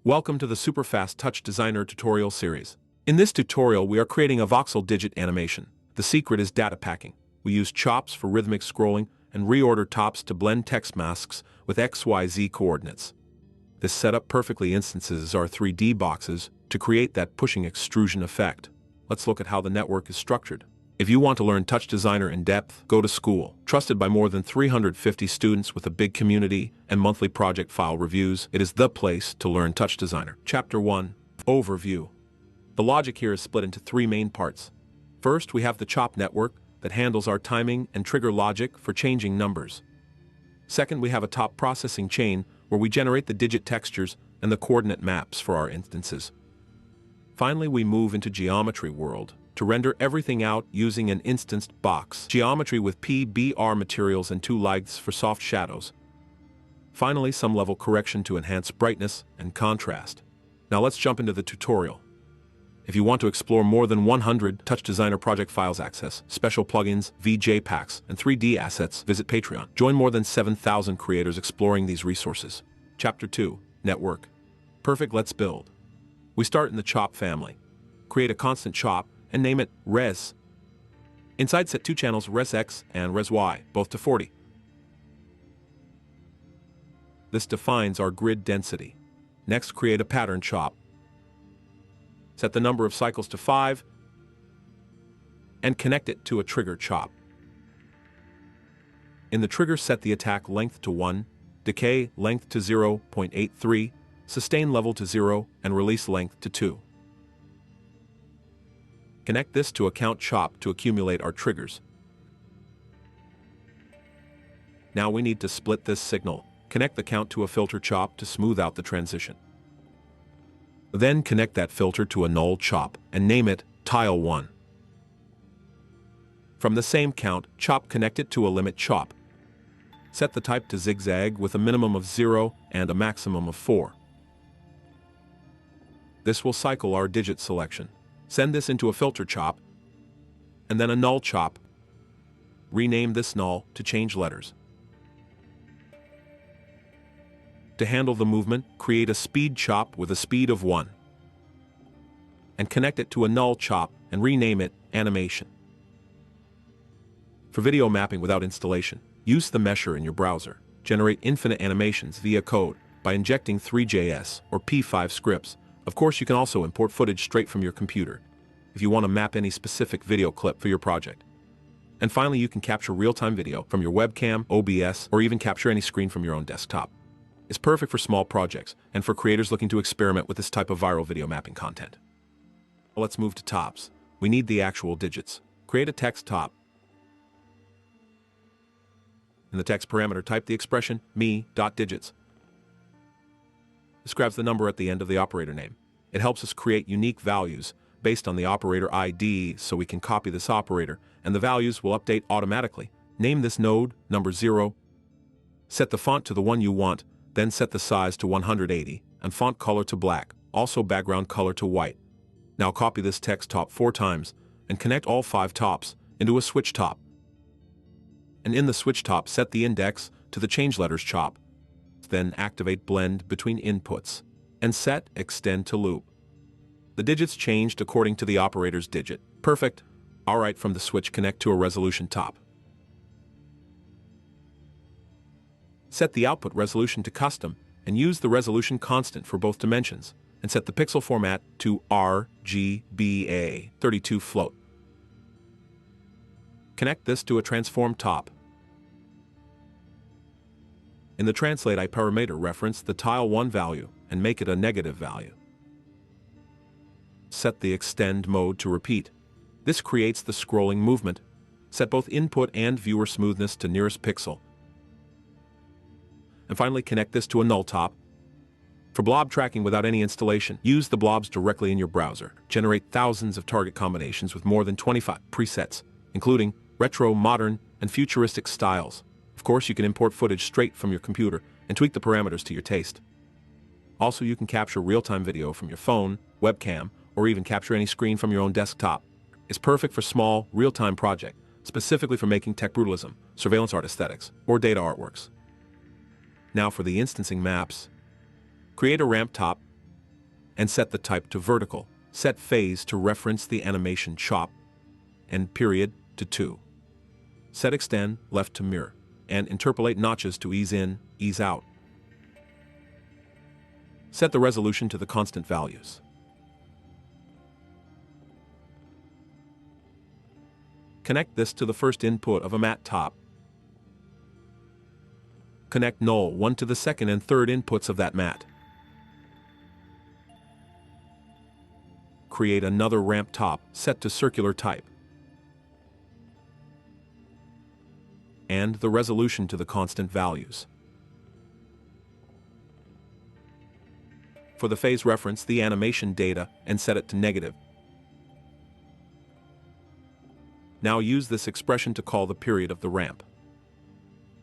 Welcome to the Superfast TouchDesigner tutorial series. In this tutorial, we are creating a voxel digit animation. The secret is data packing. We use chops for rhythmic scrolling and reorder tops to blend text masks with XYZ coordinates. This setup perfectly instances our 3D boxes to create that pushing extrusion effect. Let's look at how the network is structured. If you want to learn TouchDesigner in depth, go to school. Trusted by more than 350 students with a big community and monthly project file reviews, it is the place to learn TouchDesigner. Chapter 1. Overview. The logic here is split into three main parts. First, we have the chop network that handles our timing and trigger logic for changing numbers. Second, we have a top processing chain where we generate the digit textures and the coordinate maps for our instances. Finally, we move into geometry world to render everything out using an instanced box. Geometry with PBR materials and 2 lights for soft shadows. Finally, some level correction to enhance brightness and contrast. Now let's jump into the tutorial. If you want to explore more than 100 TouchDesigner project files, access special plugins, VJ packs, and 3D assets, visit Patreon. Join more than 7,000 creators exploring these resources. Chapter 2. Network. Perfect, let's build. We start in the chop family. Create a constant chop and name it res. Inside, set 2 channels, res X and res Y, both to 40. This defines our grid density. Next, create a pattern chop. Set the number of cycles to 5 and connect it to a trigger chop. In the trigger, set the attack length to 1, decay length to 0.83, sustain level to 0, and release length to 2. Connect this to a count chop to accumulate our triggers. Now we need to split this signal. Connect the count to a filter chop to smooth out the transition. Then connect that filter to a null chop and name it tile 1. From the same count, chop connect it to a limit chop. Set the type to zigzag with a minimum of 0 and a maximum of 4. This will cycle our digit selection. Send this into a filter chop, and then a null chop. Rename this null to change letters. To handle the movement, create a speed chop with a speed of 1. And connect it to a null chop and rename it animation. For video mapping without installation, use the mesher in your browser. Generate infinite animations via code by injecting Three.js or P5 scripts. Of course, you can also import footage straight from your computer if you want to map any specific video clip for your project. And finally, you can capture real-time video from your webcam, OBS, or even capture any screen from your own desktop. It's perfect for small projects and for creators looking to experiment with this type of viral video mapping content. Let's move to tops. We need the actual digits. Create a text top. In the text parameter, type the expression me.digits. This grabs the number at the end of the operator name. It helps us create unique values based on the operator ID, so we can copy this operator, and the values will update automatically. Name this node number 0. Set the font to the one you want, then set the size to 180, and font color to black, also background color to white. Now copy this text top 4 times, and connect all 5 tops into a switch top. And in the switch top, set the index to the change letters chop. Then activate blend between inputs, and set extend to loop. The digits changed according to the operator's digit. Perfect. Alright, from the switch, connect to a resolution top. Set the output resolution to custom, and use the resolution constant for both dimensions, and set the pixel format to RGBA 32 float. Connect this to a transform top. In the translate parameter, reference the tile 1 value and make it a negative value. Set the extend mode to repeat. This creates the scrolling movement. Set both input and viewer smoothness to nearest pixel. And finally, connect this to a null top. For blob tracking without any installation, use the blobs directly in your browser. Generate thousands of target combinations with more than 25 presets, including retro, modern, and futuristic styles. Of course, you can import footage straight from your computer and tweak the parameters to your taste. Also, you can capture real-time video from your phone, webcam, or even capture any screen from your own desktop. It's perfect for small, real-time projects, specifically for making tech brutalism, surveillance art aesthetics, or data artworks. Now for the instancing maps. Create a ramp top and set the type to vertical. Set phase to reference the animation chop, and period to 2. Set extend left to mirror, and interpolate notches to ease in, ease out. Set the resolution to the constant values. Connect this to the first input of a matte top. Connect null 1 to the second and third inputs of that matte. Create another ramp top set to circular type. And the resolution to the constant values. For the phase, reference the animation data and set it to negative. Now use this expression to call the period of the ramp.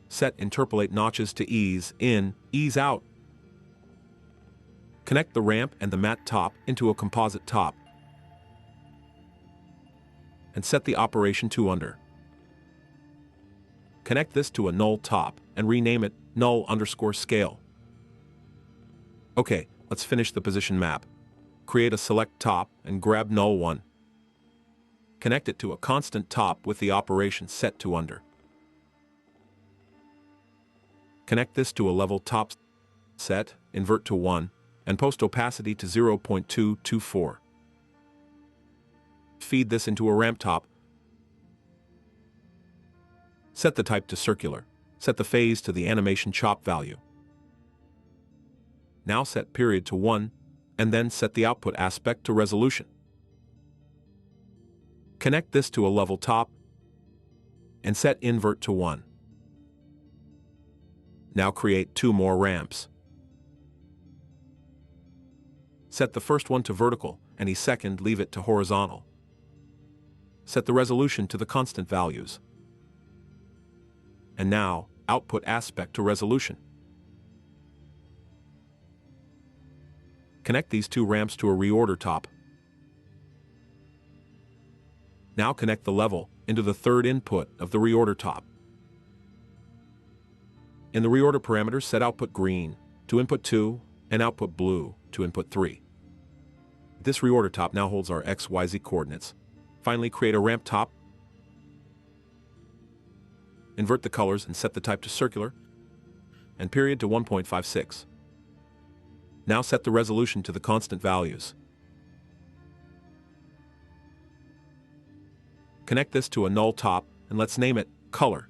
Set interpolate notches to ease in, ease out. Connect the ramp and the matte top into a composite top. And set the operation to under. Connect this to a null top and rename it null_scale. Okay, let's finish the position map. Create a select top and grab null 1. Connect it to a constant top with the operation set to under. Connect this to a level top set, invert to 1, and post opacity to 0.224. Feed this into a ramp top. Set the type to circular. Set the phase to the animation chop value. Now set period to 1, and then set the output aspect to resolution. Connect this to a level top, and set invert to 1. Now create 2 more ramps. Set the first one to vertical, and the second leave it to horizontal. Set the resolution to the constant values. And now, output aspect to resolution. Connect these 2 ramps to a reorder top. Now connect the level into the third input of the reorder top. In the reorder parameters, set output green to input 2 and output blue to input 3. This reorder top now holds our XYZ coordinates. Finally, create a ramp top. Invert the colors and set the type to circular and period to 1.56. Now set the resolution to the constant values. Connect this to a null top and let's name it color.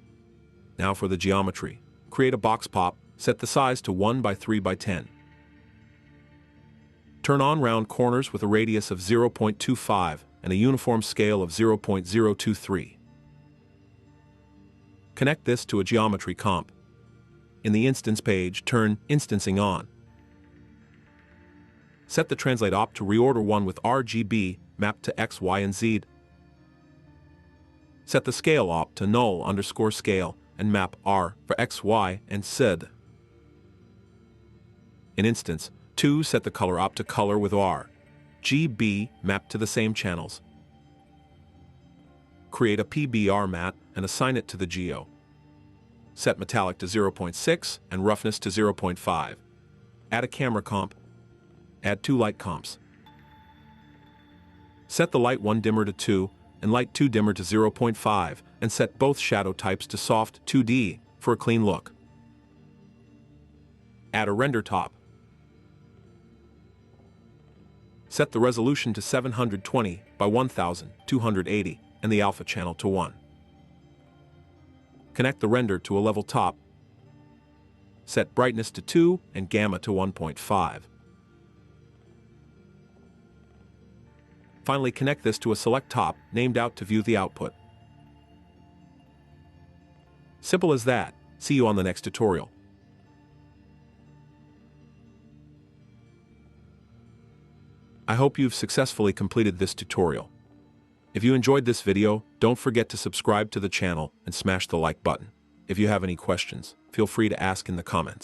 Now for the geometry. Create a box pop, set the size to 1 by 3 by 10. Turn on round corners with a radius of 0.25 and a uniform scale of 0.023. Connect this to a geometry comp. In the instance page, turn instancing on. Set the translate op to reorder 1 with RGB mapped to X, Y, and Z. Set the scale op to null_scale and map R for X, Y, and Z. In instance 2, set the color op to color with R, GB mapped to the same channels. Create a PBR matte and assign it to the geo. Set metallic to 0.6 and roughness to 0.5. Add a camera comp. Add 2 light comps. Set the light 1 dimmer to 2 and light 2 dimmer to 0.5 and set both shadow types to soft 2D for a clean look. Add a render top. Set the resolution to 720 by 1280 and the alpha channel to 1. Connect the render to a level top. Set brightness to 2 and gamma to 1.5. Finally, connect this to a select top named out to view the output. Simple as that. See you on the next tutorial. I hope you've successfully completed this tutorial. If you enjoyed this video, don't forget to subscribe to the channel and smash the like button. If you have any questions, feel free to ask in the comments.